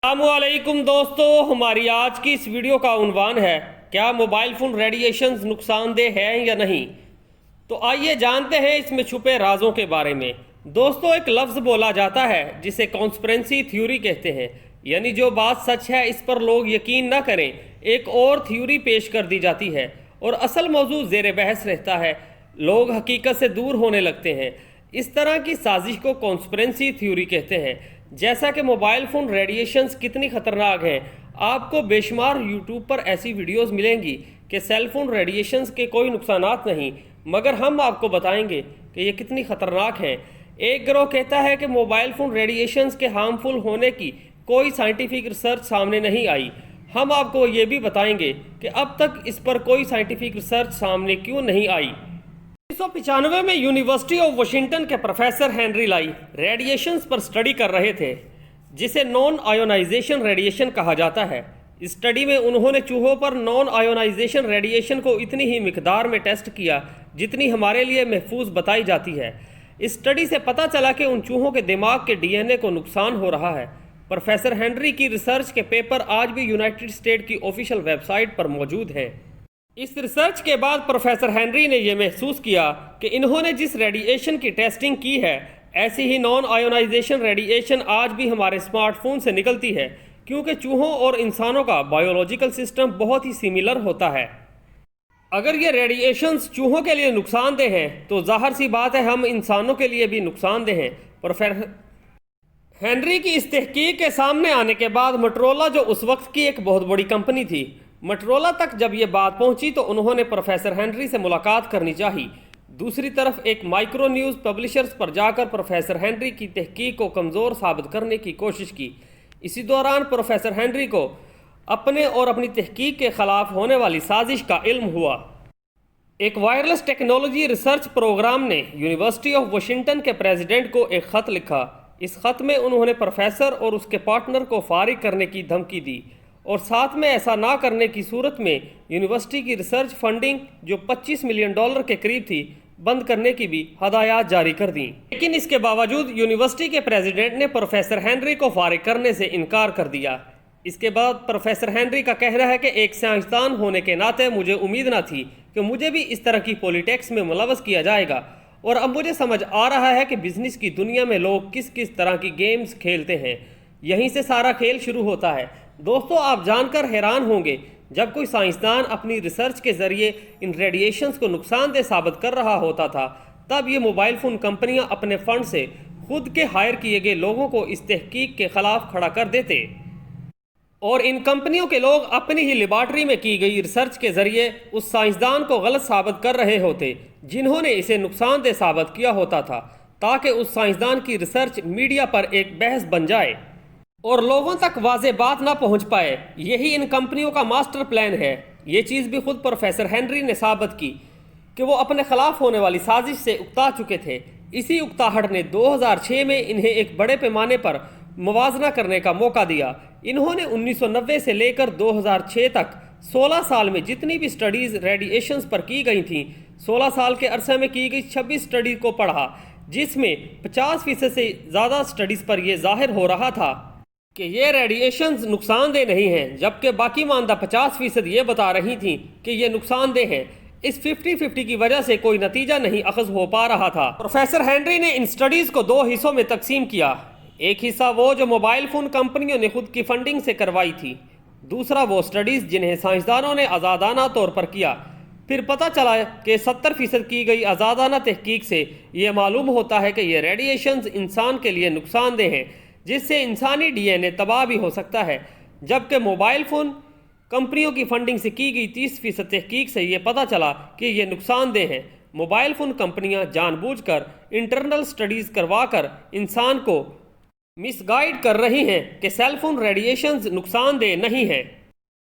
السلام علیکم دوستو، ہماری آج کی اس ویڈیو کا عنوان ہے کیا موبائل فون ریڈیشنز نقصان دہ ہیں یا نہیں۔ تو آئیے جانتے ہیں اس میں چھپے رازوں کے بارے میں۔ دوستو، ایک لفظ بولا جاتا ہے جسے کانسپیرنسی تھیوری کہتے ہیں، یعنی جو بات سچ ہے اس پر لوگ یقین نہ کریں، ایک اور تھیوری پیش کر دی جاتی ہے اور اصل موضوع زیر بحث رہتا ہے، لوگ حقیقت سے دور ہونے لگتے ہیں۔ اس طرح کی سازش کو کانسپیرنسی تھیوری کہتے ہیں۔ جیسا کہ موبائل فون ریڈیشنز کتنی خطرناک ہیں، آپ کو بے شمار یوٹیوب پر ایسی ویڈیوز ملیں گی کہ سیل فون ریڈیشنز کے کوئی نقصانات نہیں، مگر ہم آپ کو بتائیں گے کہ یہ کتنی خطرناک ہیں۔ ایک گروہ کہتا ہے کہ موبائل فون ریڈیشنز کے ہارمفل ہونے کی کوئی سائنٹیفک ریسرچ سامنے نہیں آئی۔ ہم آپ کو یہ بھی بتائیں گے کہ اب تک اس پر کوئی سائنٹیفک ریسرچ سامنے کیوں نہیں آئی۔ 1995 میں یونیورسٹی آف واشنگٹن کے پروفیسر ہنری لائی ریڈیشنز پر سٹڈی کر رہے تھے، جسے نان آئونائزیشن ریڈیشن کہا جاتا ہے۔ اس سٹڈی میں انہوں نے چوہوں پر نان آئونائزیشن ریڈیشن کو اتنی ہی مقدار میں ٹیسٹ کیا جتنی ہمارے لیے محفوظ بتائی جاتی ہے۔ اس سٹڈی سے پتہ چلا کہ ان چوہوں کے دماغ کے ڈی این اے کو نقصان ہو رہا ہے۔ پروفیسر ہنری کی ریسرچ کے پیپر آج بھی یونائٹڈ اسٹیٹ کی آفیشیل ویب سائٹ پر موجود ہیں۔ اس ریسرچ کے بعد پروفیسر ہنری نے یہ محسوس کیا کہ انہوں نے جس ریڈیشن کی ٹیسٹنگ کی ہے، ایسی ہی نان آئونائزیشن ریڈیشن آج بھی ہمارے اسمارٹ فون سے نکلتی ہے، کیونکہ چوہوں اور انسانوں کا بایولوجیکل سسٹم بہت ہی سملر ہوتا ہے۔ اگر یہ ریڈیشنز چوہوں کے لیے نقصان دہ ہیں تو ظاہر سی بات ہے ہم انسانوں کے لیے بھی نقصان دہ ہیں۔ پروفیسر ہنری کی اس تحقیق کے سامنے آنے کے بعد موٹرولا، جو اس وقت کی ایک بہت بڑی کمپنی تھی، موٹرولا تک جب یہ بات پہنچی تو انہوں نے پروفیسر ہنری سے ملاقات کرنی چاہی۔ دوسری طرف ایک مائکرو نیوز پبلشرز پر جا کر پروفیسر ہنری کی تحقیق کو کمزور ثابت کرنے کی کوشش کی۔ اسی دوران پروفیسر ہنری کو اپنے اور اپنی تحقیق کے خلاف ہونے والی سازش کا علم ہوا۔ ایک وائرلیس ٹیکنالوجی ریسرچ پروگرام نے یونیورسٹی آف واشنگٹن کے پریزیڈنٹ کو ایک خط لکھا۔ اس خط میں انہوں نے پروفیسر اور اس کے پارٹنر کو فارغ کرنے کی دھمکی دی اور ساتھ میں ایسا نہ کرنے کی صورت میں یونیورسٹی کی ریسرچ فنڈنگ، جو $25 ملین کے قریب تھی، بند کرنے کی بھی ہدایات جاری کر دیں۔ لیکن اس کے باوجود یونیورسٹی کے پریزیڈنٹ نے پروفیسر ہنری کو فارغ کرنے سے انکار کر دیا۔ اس کے بعد پروفیسر ہنری کا کہنا ہے کہ ایک سائنسدان ہونے کے ناطے مجھے امید نہ تھی کہ مجھے بھی اس طرح کی پولیٹکس میں ملوث کیا جائے گا، اور اب مجھے سمجھ آ رہا ہے کہ بزنس کی دنیا میں لوگ کس کس طرح کی گیمز کھیلتے ہیں، یہیں سے سارا کھیل شروع ہوتا ہے۔ دوستو، آپ جان کر حیران ہوں گے، جب کوئی سائنسدان اپنی ریسرچ کے ذریعے ان ریڈیشنز کو نقصان دہ ثابت کر رہا ہوتا تھا، تب یہ موبائل فون کمپنیاں اپنے فنڈ سے خود کے ہائر کیے گئے لوگوں کو اس تحقیق کے خلاف کھڑا کر دیتے، اور ان کمپنیوں کے لوگ اپنی ہی لیبارٹری میں کی گئی ریسرچ کے ذریعے اس سائنسدان کو غلط ثابت کر رہے ہوتے جنہوں نے اسے نقصان دہ ثابت کیا ہوتا تھا، تاکہ اس سائنسدان کی ریسرچ میڈیا پر ایک بحث بن جائے اور لوگوں تک واضح بات نہ پہنچ پائے۔ یہی ان کمپنیوں کا ماسٹر پلان ہے۔ یہ چیز بھی خود پروفیسر ہنری نے ثابت کی کہ وہ اپنے خلاف ہونے والی سازش سے اکتا چکے تھے۔ اسی اکتاہٹ نے 2006 میں انہیں ایک بڑے پیمانے پر موازنہ کرنے کا موقع دیا۔ انہوں نے 1990 سے لے کر 2006 تک 16 سال میں جتنی بھی سٹڈیز ریڈیشنز پر کی گئی تھیں، 16 سال کے عرصے میں کی گئی 26 سٹڈیز کو پڑھا، جس میں 50% سے زیادہ سٹڈیز پر یہ ظاہر ہو رہا تھا کہ یہ ریڈیشنز نقصان دہ نہیں ہیں، جبکہ باقی ماندہ 50% یہ بتا رہی تھیں کہ یہ نقصان دہ ہیں۔ اس 50-50 کی وجہ سے کوئی نتیجہ نہیں اخذ ہو پا رہا تھا۔ پروفیسر ہنری نے ان سٹڈیز کو 2 حصوں میں تقسیم کیا۔ ایک حصہ وہ جو موبائل فون کمپنیوں نے خود کی فنڈنگ سے کروائی تھی، دوسرا وہ سٹڈیز جنہیں سائنسدانوں نے آزادانہ طور پر کیا۔ پھر پتہ چلا کہ 70% کی گئی آزادانہ تحقیق سے یہ معلوم ہوتا ہے کہ یہ ریڈیشنز انسان کے لیے نقصان دہ ہیں، جس سے انسانی ڈی این اے تباہ بھی ہو سکتا ہے، جبکہ موبائل فون کمپنیوں کی فنڈنگ سے کی گئی 30% تحقیق سے یہ پتہ چلا کہ یہ نقصان دہ ہیں۔ موبائل فون کمپنیاں جان بوجھ کر انٹرنل سٹڈیز کروا کر انسان کو مس گائیڈ کر رہی ہیں کہ سیل فون ریڈیشنز نقصان دہ نہیں ہیں۔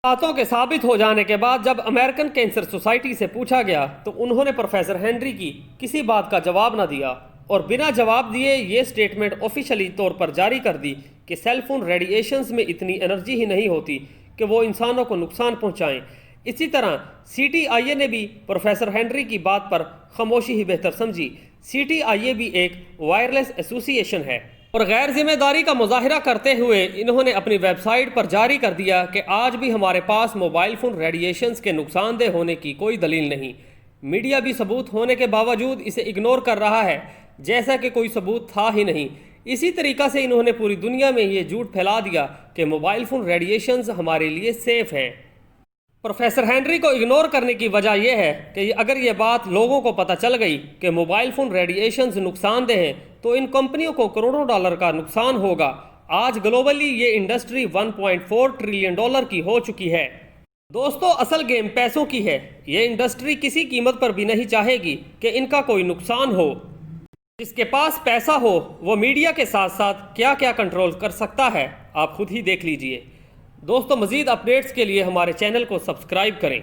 باتوں کے ثابت ہو جانے کے بعد جب امریکن کینسر سوسائٹی سے پوچھا گیا تو انہوں نے پروفیسر ہنری کی کسی بات کا جواب نہ دیا اور بنا جواب دیے یہ سٹیٹمنٹ آفیشلی طور پر جاری کر دی کہ سیل فون ریڈیشنز میں اتنی انرجی ہی نہیں ہوتی کہ وہ انسانوں کو نقصان پہنچائیں۔ اسی طرح CTIA نے بھی پروفیسر ہنری کی بات پر خاموشی ہی بہتر سمجھی۔ CTIA بھی ایک وائرلیس ایسوسی ایشن ہے۔ اور غیر ذمہ داری کا مظاہرہ کرتے ہوئے انہوں نے اپنی ویب سائٹ پر جاری کر دیا کہ آج بھی ہمارے پاس موبائل فون ریڈیشنز کے نقصان دہ ہونے کی کوئی دلیل نہیں۔ میڈیا بھی ثبوت ہونے کے باوجود اسے اگنور کر رہا ہے جیسا کہ کوئی ثبوت تھا ہی نہیں۔ اسی طریقہ سے انہوں نے پوری دنیا میں یہ جھوٹ پھیلا دیا کہ موبائل فون ریڈیشنز ہمارے لیے سیف ہیں۔ پروفیسر ہینری کو اگنور کرنے کی وجہ یہ ہے کہ اگر یہ بات لوگوں کو پتہ چل گئی کہ موبائل فون ریڈیشنز نقصان دہ ہیں تو ان کمپنیوں کو کروڑوں ڈالر کا نقصان ہوگا۔ آج گلوبلی یہ انڈسٹری 1.4 ٹریلین ڈالر کی ہو چکی ہے۔ دوستو، اصل گیم پیسوں کی ہے۔ یہ انڈسٹری کسی قیمت پر بھی نہیں چاہے گی کہ ان کا کوئی نقصان ہو۔ جس کے پاس پیسہ ہو وہ میڈیا کے ساتھ ساتھ کیا کیا کنٹرول کر سکتا ہے، آپ خود ہی دیکھ لیجئے۔ دوستو، مزید اپڈیٹس کے لیے ہمارے چینل کو سبسکرائب کریں۔